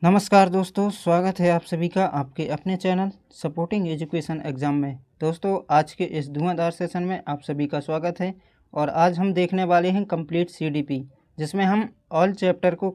नमस्कार दोस्तों, स्वागत है आप सभी का आपके अपने चैनल सपोर्टिंग एजुकेशन एग्ज़ाम में। दोस्तों, आज के इस धुआंधार सेशन में आप सभी का स्वागत है। और आज हम देखने वाले हैं कंप्लीट सीडीपी, जिसमें हम ऑल चैप्टर को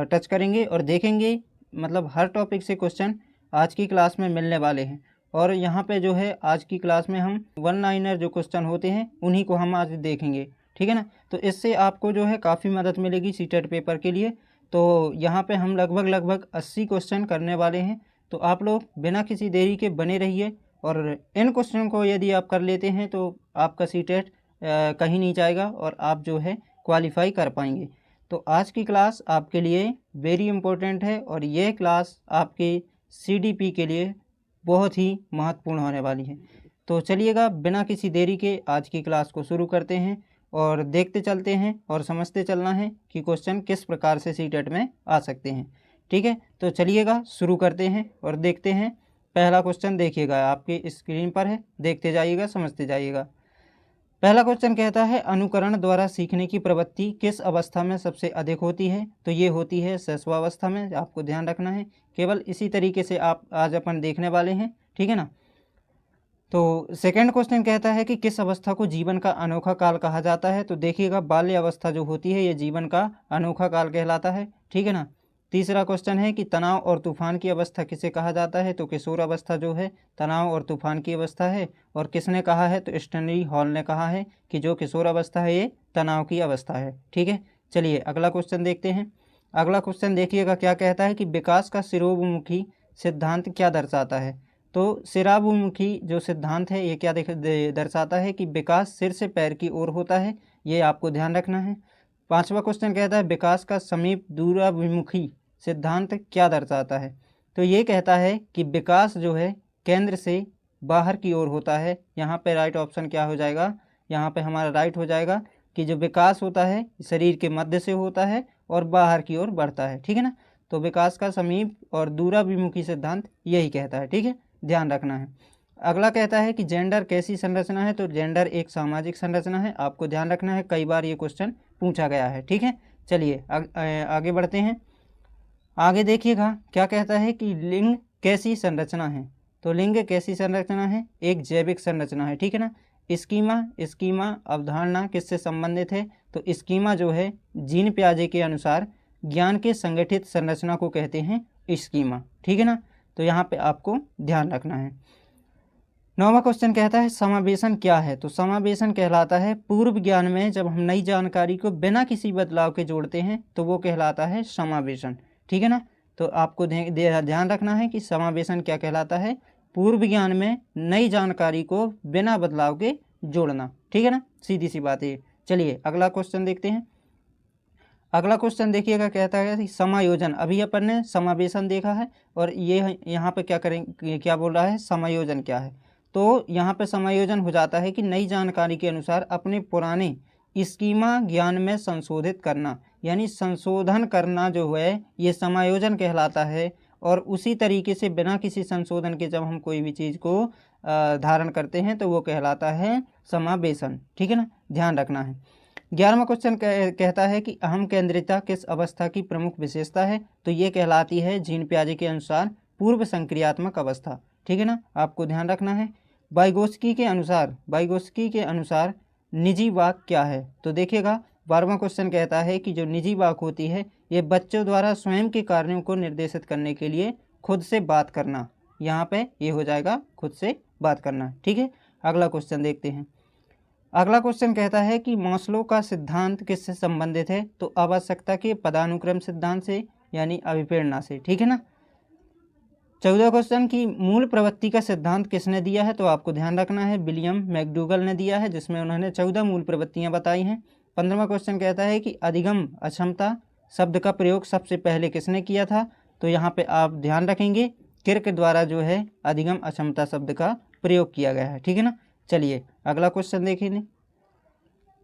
टच करेंगे और देखेंगे। मतलब हर टॉपिक से क्वेश्चन आज की क्लास में मिलने वाले हैं। और यहाँ पे जो है आज की क्लास में हम वन लाइनर जो क्वेश्चन होते हैं उन्हीं को हम आज देखेंगे, ठीक है ना। तो इससे आपको जो है काफ़ी मदद मिलेगी सीटेट पेपर के लिए। तो यहाँ पे हम लगभग 80 क्वेश्चन करने वाले हैं। तो आप लोग बिना किसी देरी के बने रहिए, और इन क्वेश्चन को यदि आप कर लेते हैं तो आपका सीटेट कहीं नहीं जाएगा और आप जो है क्वालिफाई कर पाएंगे। तो आज की क्लास आपके लिए वेरी इम्पोर्टेंट है, और ये क्लास आपके सीडीपी के लिए बहुत ही महत्वपूर्ण होने वाली है। तो चलिएगा बिना किसी देरी के आज की क्लास को शुरू करते हैं और देखते चलते हैं और समझते चलना है कि क्वेश्चन किस प्रकार से सीटेट में आ सकते हैं। ठीक है, तो चलिएगा शुरू करते हैं और देखते हैं। पहला क्वेश्चन देखिएगा, आपके स्क्रीन पर है, देखते जाइएगा, समझते जाइएगा। पहला क्वेश्चन कहता है अनुकरण द्वारा सीखने की प्रवृत्ति किस अवस्था में सबसे अधिक होती है। तो ये होती है शैशवावस्था में, आपको ध्यान रखना है। केवल इसी तरीके से आप आज अपन देखने वाले हैं, ठीक है ना। तो सेकंड क्वेश्चन कहता है कि किस अवस्था को जीवन का अनोखा काल कहा जाता है। तो देखिएगा बाल्य अवस्था जो होती है ये जीवन का अनोखा काल कहलाता है, ठीक है ना। तीसरा क्वेश्चन है कि तनाव और तूफान की अवस्था किसे कहा जाता है। तो किशोर अवस्था जो है तनाव और तूफान की अवस्था है। और किसने कहा है, तो स्टैनली हॉल ने कहा है कि जो किशोर अवस्था है ये तनाव की अवस्था है, ठीक है। चलिए अगला क्वेश्चन देखते हैं। अगला क्वेश्चन देखिएगा क्या कहता है कि विकास का शिरोमुखी सिद्धांत क्या दर्शाता है। तो सिरामुखी जो सिद्धांत है ये क्या दर्शाता है कि विकास सिर से पैर की ओर होता है, ये आपको ध्यान रखना है। पांचवा क्वेश्चन कहता है विकास का समीप दूराभिमुखी सिद्धांत क्या दर्शाता है। तो ये कहता है कि विकास जो है केंद्र से बाहर की ओर होता है। यहाँ पे राइट ऑप्शन क्या हो जाएगा, यहाँ पे हमारा राइट हो जाएगा कि जो विकास होता है शरीर के मध्य से होता है और बाहर की ओर बढ़ता है, ठीक है ना। तो विकास का समीप और दूराभिमुखी सिद्धांत यही कहता है, ठीक है, ध्यान रखना है। अगला कहता है कि जेंडर कैसी संरचना है। तो जेंडर एक सामाजिक संरचना है, आपको ध्यान रखना है, कई बार ये क्वेश्चन पूछा गया है, ठीक है। चलिए आगे बढ़ते हैं। आगे देखिएगा क्या कहता है कि लिंग कैसी संरचना है। तो लिंग कैसी संरचना है, एक जैविक संरचना है, ठीक है ना। स्कीमा अवधारणा किससे संबंधित है। तो स्कीमा जो है जीन पियाजे के अनुसार ज्ञान के संगठित संरचना को कहते हैं स्कीमा, ठीक है ना। तो यहाँ पे आपको ध्यान रखना है। 9वां क्वेश्चन कहता है समावेशन क्या है। तो समावेशन कहलाता है पूर्व ज्ञान में जब हम नई जानकारी को बिना किसी बदलाव के जोड़ते हैं तो वो कहलाता है समावेशन, ठीक है ना। तो आपको ध्यान रखना है कि समावेशन क्या कहलाता है, पूर्व ज्ञान में नई जानकारी को बिना बदलाव के जोड़ना, ठीक है ना, सीधी सी बात है। चलिए अगला क्वेश्चन देखते हैं। अगला क्वेश्चन देखिएगा कहता है कि समायोजन, अभी अपन ने समावेशन देखा है और ये यहाँ पे क्या करेंगे, क्या बोल रहा है, समायोजन क्या है। तो यहाँ पे समायोजन हो जाता है कि नई जानकारी के अनुसार अपने पुराने स्कीमा ज्ञान में संशोधित करना, यानी संशोधन करना जो है ये समायोजन कहलाता है। और उसी तरीके से बिना किसी संशोधन के जब हम कोई भी चीज़ को धारण करते हैं तो वो कहलाता है समावेशन, ठीक है ना, ध्यान रखना है। 11वां क्वेश्चन कहता है कि अहम केंद्रिता किस अवस्था की प्रमुख विशेषता है। तो ये कहलाती है जीन पियाजे के अनुसार पूर्व संक्रियात्मक अवस्था, ठीक है ना, आपको ध्यान रखना है। वाइगोत्स्की के अनुसार निजी वाक क्या है। तो देखिएगा 12वां क्वेश्चन कहता है कि जो निजी वाक होती है ये बच्चों द्वारा स्वयं के कार्यों को निर्देशित करने के लिए खुद से बात करना, यहाँ पे ये हो जाएगा खुद से बात करना, ठीक है। अगला क्वेश्चन देखते हैं। अगला क्वेश्चन कहता है कि मास्लो का सिद्धांत किससे संबंधित है। तो आवश्यकता के पदानुक्रम सिद्धांत से, यानी अभिप्रेरणा से, ठीक है ना। 14 क्वेश्चन की मूल प्रवृत्ति का सिद्धांत किसने दिया है। तो आपको ध्यान रखना है विलियम मैकडूगल ने दिया है, जिसमें उन्होंने 14 मूल प्रवृत्तियां बताई हैं। 15वां क्वेश्चन कहता है कि अधिगम अक्षमता शब्द का प्रयोग सबसे पहले किसने किया था। तो यहाँ पे आप ध्यान रखेंगे किर्क द्वारा जो है अधिगम अक्षमता शब्द का प्रयोग किया गया है, ठीक है ना। चलिए अगला क्वेश्चन देखिए।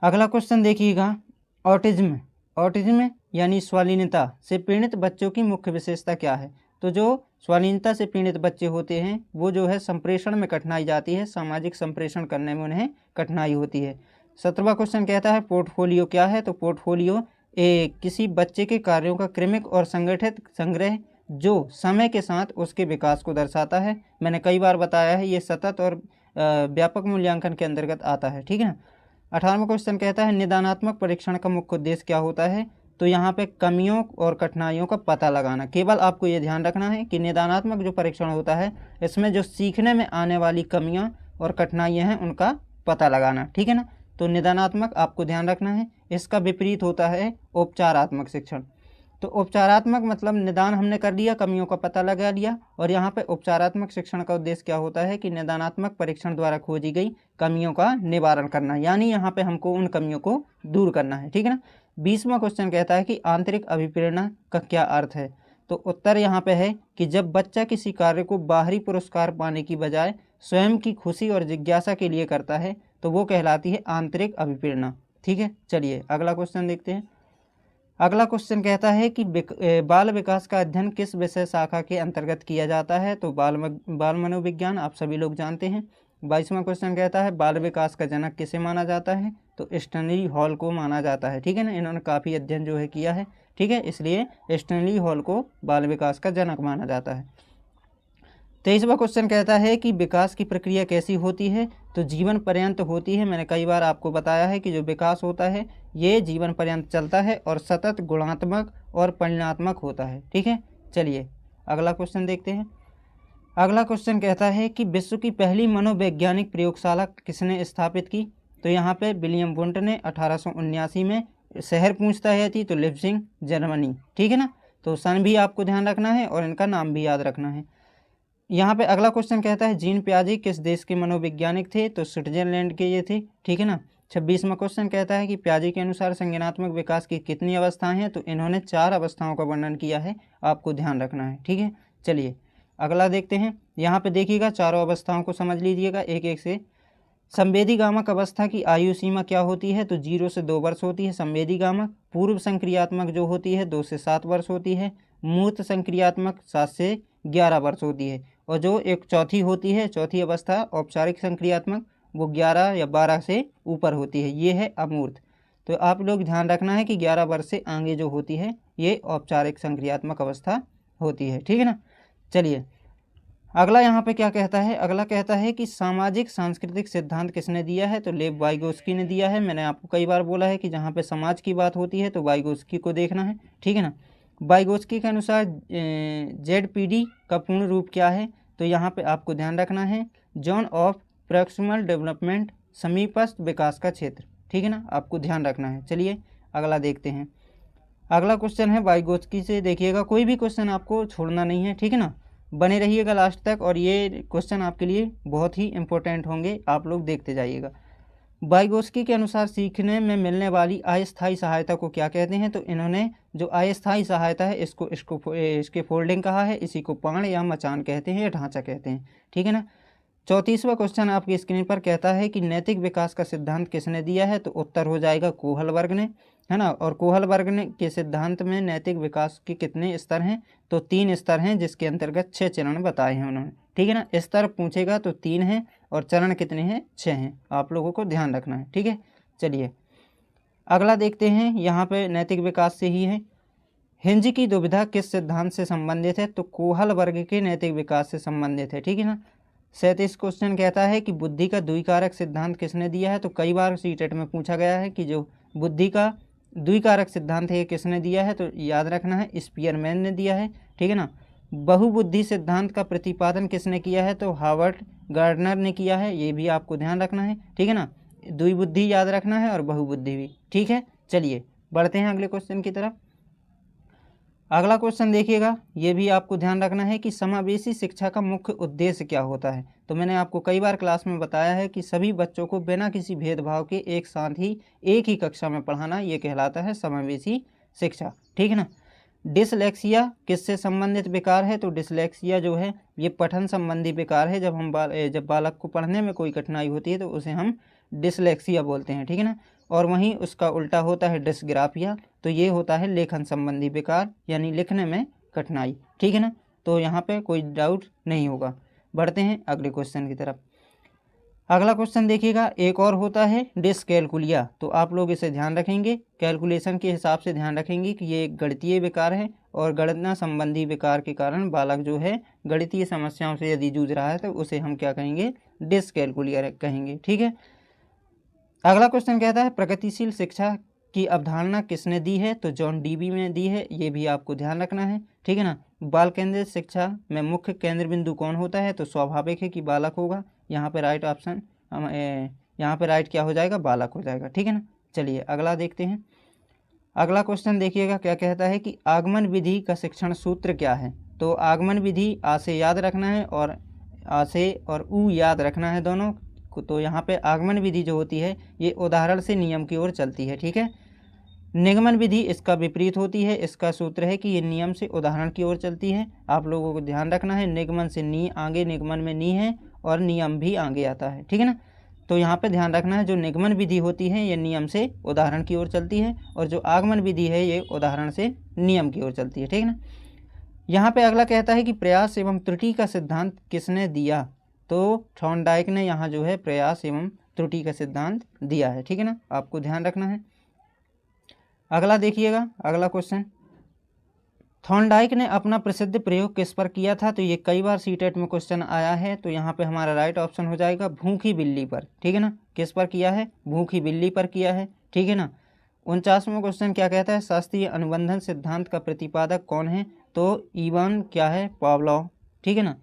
अगला क्वेश्चन देखिएगा, ऑटिज्म यानी स्वालीनता से पीड़ित बच्चों की मुख्य विशेषता क्या है। तो जो स्वालीनता से पीड़ित बच्चे होते हैं वो जो है संप्रेषण में कठिनाई जाती है, सामाजिक संप्रेषण करने में उन्हें कठिनाई होती है। 17वां क्वेश्चन कहता है पोर्टफोलियो क्या है। तो पोर्टफोलियो किसी बच्चे के कार्यों का क्रमिक और संगठित संग्रह जो समय के साथ उसके विकास को दर्शाता है। मैंने कई बार बताया है, ये सतत और व्यापक मूल्यांकन के अंतर्गत आता है, ठीक है ना। 18वां क्वेश्चन कहता है निदानात्मक परीक्षण का मुख्य उद्देश्य क्या होता है। तो यहाँ पे कमियों और कठिनाइयों का पता लगाना। केवल आपको ये ध्यान रखना है कि निदानात्मक जो परीक्षण होता है इसमें जो सीखने में आने वाली कमियां और कठिनाइयां हैं उनका पता लगाना, ठीक है ना। तो निदानात्मक आपको ध्यान रखना है। इसका विपरीत होता है उपचारात्मक शिक्षण। तो उपचारात्मक मतलब निदान हमने कर लिया, कमियों का पता लगा लिया, और यहाँ पे उपचारात्मक शिक्षण का उद्देश्य क्या होता है कि निदानात्मक परीक्षण द्वारा खोजी गई कमियों का निवारण करना, यानी यहाँ पे हमको उन कमियों को दूर करना है, ठीक है ना। 20वां क्वेश्चन कहता है कि आंतरिक अभिप्रेरणा का क्या अर्थ है। तो उत्तर यहाँ पे है कि जब बच्चा किसी कार्य को बाहरी पुरस्कार पाने की बजाय स्वयं की खुशी और जिज्ञासा के लिए करता है तो वो कहलाती है आंतरिक अभिप्रेरणा, ठीक है। चलिए अगला क्वेश्चन देखते हैं। अगला क्वेश्चन कहता है कि बाल विकास का अध्ययन किस विषय शाखा के अंतर्गत किया जाता है। तो बाल मनोविज्ञान, आप सभी लोग जानते हैं। 22वां क्वेश्चन कहता है बाल विकास का जनक किसे माना जाता है। तो स्टैनली हॉल को माना जाता है, ठीक है ना। इन्होंने काफ़ी अध्ययन जो है किया है, ठीक है, इसलिए स्टैनली हॉल को बाल विकास का जनक माना जाता है। 23वां क्वेश्चन कहता है कि विकास की प्रक्रिया कैसी होती है। तो जीवन पर्यंत होती है। मैंने कई बार आपको बताया है कि जो विकास होता है ये जीवन पर्यंत चलता है और सतत गुणात्मक और परिमाणात्मक होता है, ठीक है। चलिए अगला क्वेश्चन देखते हैं। अगला क्वेश्चन कहता है कि विश्व की पहली मनोवैज्ञानिक प्रयोगशाला किसने स्थापित की। तो यहाँ पे विलियम वुंट ने 1879 में। शहर पूछता है थी तो लिप्जिंग, जर्मनी, ठीक है ना। तो सन भी आपको ध्यान रखना है और इनका नाम भी याद रखना है। यहाँ पे अगला क्वेश्चन कहता है जीन पियाजे किस देश के मनोवैज्ञानिक थे। तो स्विट्जरलैंड के ये थे, ठीक है ना। 26वां क्वेश्चन कहता है कि पियाजे के अनुसार संज्ञानात्मक विकास की कितनी अवस्थाएं हैं। तो इन्होंने 4 अवस्थाओं का वर्णन किया है, आपको ध्यान रखना है, ठीक है। चलिए अगला देखते हैं। यहाँ पे देखिएगा चारों अवस्थाओं को समझ लीजिएगा एक एक से। संवेदीगामक अवस्था की आयु सीमा क्या होती है। तो 0 से 2 वर्ष होती है संवेदीगामक। पूर्व संक्रियात्मक जो होती है 2 से 7 वर्ष होती है। मूर्त संक्रियात्मक 7 से 11 वर्ष होती है। और जो एक चौथी होती है, चौथी अवस्था औपचारिक संक्रियात्मक, वो 11 या 12 से ऊपर होती है, ये है अमूर्त। तो आप लोग ध्यान रखना है कि 11 वर्ष से आगे जो होती है ये औपचारिक संक्रियात्मक अवस्था होती है, ठीक है ना। चलिए अगला यहाँ पे क्या कहता है। अगला कहता है कि सामाजिक सांस्कृतिक सिद्धांत किसने दिया है। तो लेव वाइगोस्की ने दिया है। मैंने आपको कई बार बोला है कि जहाँ पे समाज की बात होती है तो वाइगोस्की को देखना है, ठीक है ना। वाइगोस्की के अनुसार ZPD का पूर्ण रूप क्या है। तो यहाँ पे आपको ध्यान रखना है जोन ऑफ प्रॉक्सिमल डेवलपमेंट, समीपस्थ विकास का क्षेत्र, ठीक है ना, आपको ध्यान रखना है। चलिए अगला देखते हैं। अगला क्वेश्चन है वाइगोस्की से। देखिएगा कोई भी क्वेश्चन आपको छोड़ना नहीं है, ठीक है ना, बने रहिएगा लास्ट तक और ये क्वेश्चन आपके लिए बहुत ही इंपॉर्टेंट होंगे, आप लोग देखते जाइएगा। वाइगोस्की के अनुसार सीखने में मिलने वाली अस्थायी सहायता को क्या कहते हैं। तो इन्होंने जो अस्थायी सहायता है इसके फोल्डिंग कहा है, इसी को पाण या मचान कहते हैं या ढांचा कहते हैं, ठीक है ना। 34वां क्वेश्चन आपकी स्क्रीन पर कहता है कि नैतिक विकास का सिद्धांत किसने दिया है। तो उत्तर हो जाएगा कोहल वर्ग ने, है ना। और कोहल वर्ग ने के सिद्धांत में नैतिक विकास के कितने स्तर हैं। तो 3 स्तर हैं जिसके अंतर्गत 6 चरण बताए हैं उन्होंने, ठीक है ना। स्तर पूछेगा तो 3 हैं और चरण कितने हैं, 6 हैं, आप लोगों को ध्यान रखना है, ठीक है। चलिए अगला देखते हैं। यहाँ पे नैतिक विकास से ही है। हिंज की दुविधा किस सिद्धांत से संबंधित है। तो कोहल वर्ग के नैतिक विकास से संबंधित है, ठीक है ना। 37 क्वेश्चन कहता है कि बुद्धि का द्विकारक सिद्धांत किसने दिया है। तो कई बार सीटेट में पूछा गया है कि जो बुद्धि का द्विकारक सिद्धांत है ये किसने दिया है। तो याद रखना है स्पीयरमैन ने दिया है, ठीक है ना। बहुबुद्धि सिद्धांत का प्रतिपादन किसने किया है। तो हार्वर्ड गार्डनर ने किया है, ये भी आपको ध्यान रखना है, ठीक है ना। द्विबुद्धि याद रखना है और बहुबुद्धि भी, ठीक है। चलिए बढ़ते हैं अगले क्वेश्चन की तरफ। अगला क्वेश्चन देखिएगा, ये भी आपको ध्यान रखना है कि समावेशी शिक्षा का मुख्य उद्देश्य क्या होता है। तो मैंने आपको कई बार क्लास में बताया है कि सभी बच्चों को बिना किसी भेदभाव के एक साथ ही एक ही कक्षा में पढ़ाना, ये कहलाता है समावेशी शिक्षा, ठीक है ना। डिसलेक्सिया किससे संबंधित विकार है। तो डिसलेक्सिया जो है ये पठन संबंधी विकार है। जब बालक को पढ़ने में कोई कठिनाई होती है तो उसे हम डिसलेक्सिया बोलते हैं, ठीक है ना। और वहीं उसका उल्टा होता है डिस्ग्राफिया, तो ये होता है लेखन संबंधी विकार, यानी लिखने में कठिनाई, ठीक है ना। तो यहाँ पे कोई डाउट नहीं होगा। बढ़ते हैं अगले क्वेश्चन की तरफ। अगला क्वेश्चन देखिएगा, एक और होता है डिसकैलकुलिया। तो आप लोग इसे ध्यान रखेंगे, कैलकुलेशन के हिसाब से ध्यान रखेंगे कि ये एक गणितीय विकार है और गणना संबंधी विकार के कारण बालक जो है गणितीय समस्याओं से यदि जूझ रहा है तो उसे हम क्या कहेंगे, डिसकैलकुलिया कहेंगे। ठीक है। अगला क्वेश्चन कहता है प्रगतिशील शिक्षा की अवधारणा किसने दी है? तो जॉन डीवी ने दी है, ये भी आपको ध्यान रखना है। ठीक है ना। बाल केंद्रित शिक्षा में मुख्य केंद्र बिंदु कौन होता है? तो स्वाभाविक है कि बालक होगा। यहाँ पे राइट ऑप्शन यहाँ पे राइट क्या हो जाएगा, बालक हो जाएगा। ठीक है ना। चलिए अगला देखते हैं। अगला क्वेश्चन देखिएगा क्या कहता है कि आगमन विधि का शिक्षण सूत्र क्या है? तो आगमन विधि आ से याद रखना है और आ से और ऊ याद रखना है दोनों। तो यहाँ पे आगमन विधि जो होती है ये उदाहरण से नियम की ओर चलती है। ठीक है। निगमन विधि इसका विपरीत होती है, इसका सूत्र है कि ये नियम से उदाहरण की ओर चलती है। आप लोगों को ध्यान रखना है, निगमन से नी आगे, निगमन में नी है और नियम भी आगे आता है। ठीक है ना। तो यहाँ पे ध्यान रखना है, जो निगमन विधि होती है ये नियम से उदाहरण की ओर चलती है और जो आगमन विधि है ये उदाहरण से नियम की ओर चलती है। ठीक है ना। यहाँ पे अगला कहता है कि प्रयास एवं त्रुटि का सिद्धांत किसने दिया? तो थॉर्नडाइक ने यहाँ जो है प्रयास एवं त्रुटि का सिद्धांत दिया है। ठीक है ना, आपको ध्यान रखना है। अगला देखिएगा, अगला क्वेश्चन, थॉर्नडाइक ने अपना प्रसिद्ध प्रयोग किस पर किया था? तो ये कई बार सीटेट में क्वेश्चन आया है। तो यहाँ पे हमारा राइट ऑप्शन हो जाएगा भूखी बिल्ली पर। ठीक है ना। किस पर किया है? भूखी बिल्ली पर किया है। ठीक है ना। 49वां क्वेश्चन क्या कहता है, शास्त्रीय अनुबंधन सिद्धांत का प्रतिपादक कौन है? तो इवान क्या है, पावलोव। ठीक है ना।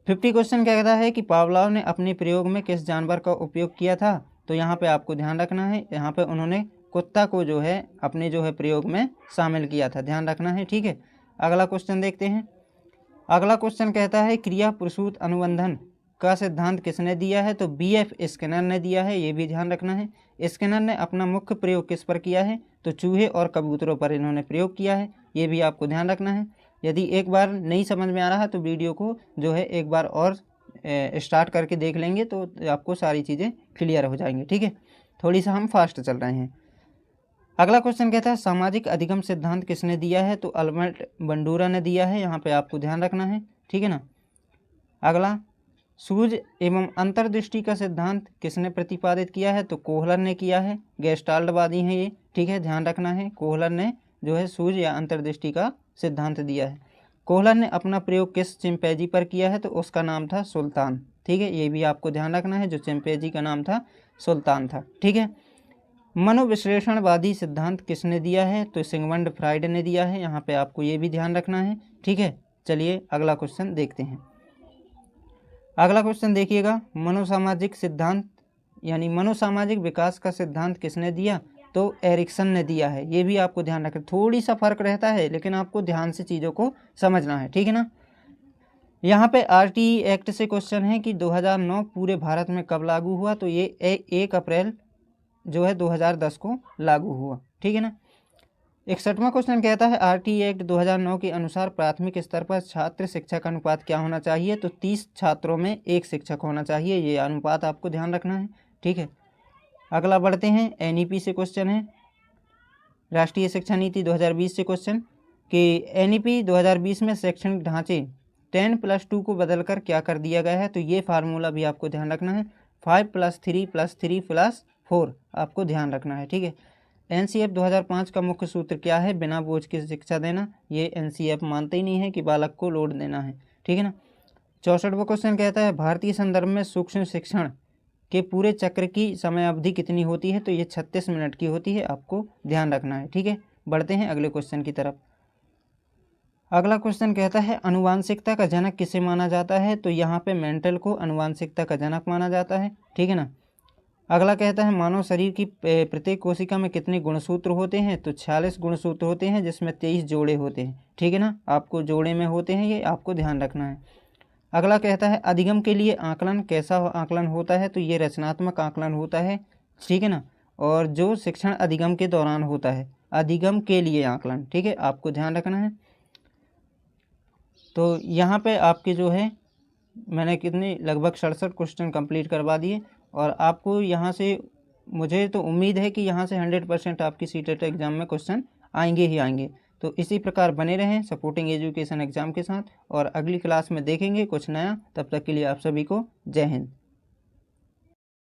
50 क्वेश्चन क्या कहता है कि पावलोव ने अपने प्रयोग में किस जानवर का उपयोग किया था? तो यहाँ पे आपको ध्यान रखना है, यहाँ पे उन्होंने कुत्ता को जो है अपने जो है प्रयोग में शामिल किया था, ध्यान रखना है। ठीक है। अगला क्वेश्चन देखते हैं। अगला क्वेश्चन कहता है क्रिया प्रसूत अनुबंधन का सिद्धांत किसने दिया है? तो BF स्किनर ने दिया है, ये भी ध्यान रखना है। स्किनर ने अपना मुख्य प्रयोग किस पर किया है? तो चूहे और कबूतरों पर इन्होंने प्रयोग किया है, ये भी आपको ध्यान रखना है। यदि एक बार नहीं समझ में आ रहा तो वीडियो को जो है एक बार और स्टार्ट करके देख लेंगे तो आपको सारी चीज़ें क्लियर हो जाएंगी। ठीक है। थोड़ी सा हम फास्ट चल रहे हैं। अगला क्वेश्चन कहता है सामाजिक अधिगम सिद्धांत किसने दिया है? तो अल्बर्ट बंडूरा ने दिया है, यहाँ पे आपको ध्यान रखना है। ठीक है ना। अगला, सूझ एवं अंतर्दृष्टि का सिद्धांत किसने प्रतिपादित किया है? तो कोहलर ने किया है, गेस्टाल्टवादी हैं ये। ठीक है, ध्यान रखना है, कोहलर ने जो है सूझ या अंतर्दृष्टि का सिद्धांत दिया है। कोहलर ने अपना प्रयोग किस चिंपैंजी पर किया है? तो उसका नाम था सुल्तान। ठीक है, ये भी आपको ध्यान रखना है, जो चिंपैंजी का नाम था सुल्तान था। ठीक है। मनोविश्लेषणवादी सिद्धांत किसने दिया है? तो सिगमंड फ्राइड ने दिया है, यहाँ पे आपको ये भी ध्यान रखना है। ठीक है। चलिए अगला क्वेश्चन देखते हैं। अगला क्वेश्चन देखिएगा, मनोसामाजिक सिद्धांत यानी मनोसामाजिक विकास का सिद्धांत किसने दिया? तो एरिक्सन ने दिया है, ये भी आपको ध्यान रखें। थोड़ी सा फर्क रहता है लेकिन आपको ध्यान से चीज़ों को समझना है। ठीक है ना। यहाँ पे RTE एक्ट से क्वेश्चन है कि 2009 पूरे भारत में कब लागू हुआ? तो ये 1 अप्रैल जो है 2010 को लागू हुआ। ठीक है ना। 61वां क्वेश्चन कहता है RTE एक्ट 2009 के अनुसार प्राथमिक स्तर पर छात्र शिक्षक अनुपात क्या होना चाहिए? तो 30 छात्रों में 1 शिक्षक होना चाहिए, ये अनुपात आपको ध्यान रखना है। ठीक है। अगला बढ़ते हैं, NEP से क्वेश्चन है, राष्ट्रीय शिक्षा नीति 2020 से क्वेश्चन कि NEP 2020 में शैक्षणिक ढांचे 10+2 को बदलकर क्या कर दिया गया है? तो ये फार्मूला भी आपको ध्यान रखना है, 5+3+3+4 आपको ध्यान रखना है। ठीक है। NCF 2005 का मुख्य सूत्र क्या है? बिना बोझ की शिक्षा देना। ये NCF मानते ही नहीं है कि बालक को लोड देना है। ठीक है ना। 64वां क्वेश्चन कहता है भारतीय संदर्भ में सूक्ष्म शिक्षण के पूरे चक्र की समय अवधि कितनी होती है? तो ये 36 मिनट की होती है, आपको ध्यान रखना है। ठीक है। बढ़ते हैं अगले क्वेश्चन की तरफ। अगला क्वेश्चन कहता है अनुवांशिकता का जनक किसे माना जाता है? तो यहाँ पे मेंटल को अनुवांशिकता का जनक माना जाता है। ठीक है ना। अगला कहता है मानव शरीर की प्रत्येक कोशिका में कितने गुणसूत्र होते हैं? तो 46 गुणसूत्र होते हैं, जिसमें 23 जोड़े होते हैं। ठीक है ना, आपको जोड़े में होते हैं, ये आपको ध्यान रखना है। अगला कहता है अधिगम के लिए आकलन कैसा आकलन होता है? तो ये रचनात्मक आकलन होता है। ठीक है ना। और जो शिक्षण अधिगम के दौरान होता है, अधिगम के लिए आकलन। ठीक है, आपको ध्यान रखना है। तो यहाँ पे आपके जो है मैंने कितने लगभग 67 क्वेश्चन कंप्लीट करवा दिए और आपको यहाँ से मुझे तो उम्मीद है कि यहाँ से 100% आपकी सीटेट एग्ज़ाम में क्वेश्चन आएंगे ही आएंगे। तो इसी प्रकार बने रहें सपोर्टिंग एजुकेशन एग्ज़ाम के साथ और अगली क्लास में देखेंगे कुछ नया। तब तक के लिए आप सभी को जय हिंद।